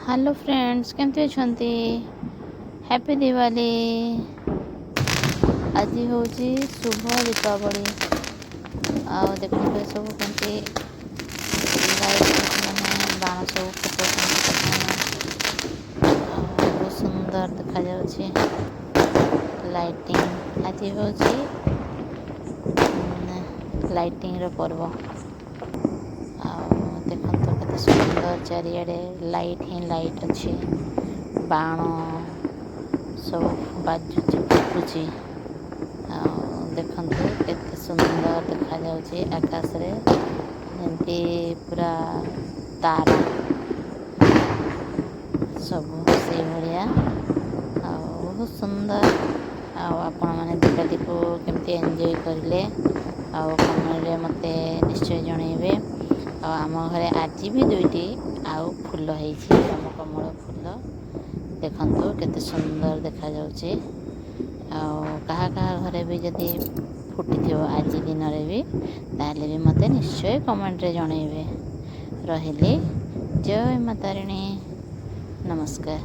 Hello friends केमती अछंती happy Diwali. आज हूँ शुभ दीपावली। आ देखते सब कमी लाइट मैंने बाण सब बहुत सुंदर देखा जाउछि। लाइटिंग आज हूँ लाइटिंग रो पर्व। देखते केते सुंदर चारिआडे लाइट ही लाइट अच्छे बाण सब बाजुची फुटुची। देखते केते सुंदर देखा जाउछि आकाश रे जेमती पूरा तारा सब से भलिया बहुत सुंदर। आपण माने दिवाली को केमती एंजॉय करले कमेंट रे मते निश्चय जणेबे। आम घरे आज भी दुईटी आउ फूल होइछि कमल फूल देखंतु केते सुंदर देखा जाउछि। कहा कहा घरे भी जदि फुटिथिबो आज दिन रे भी ताले भी मते निश्चय कमेंट रे जणेबे। रहिले जय माता रानी नमस्कार।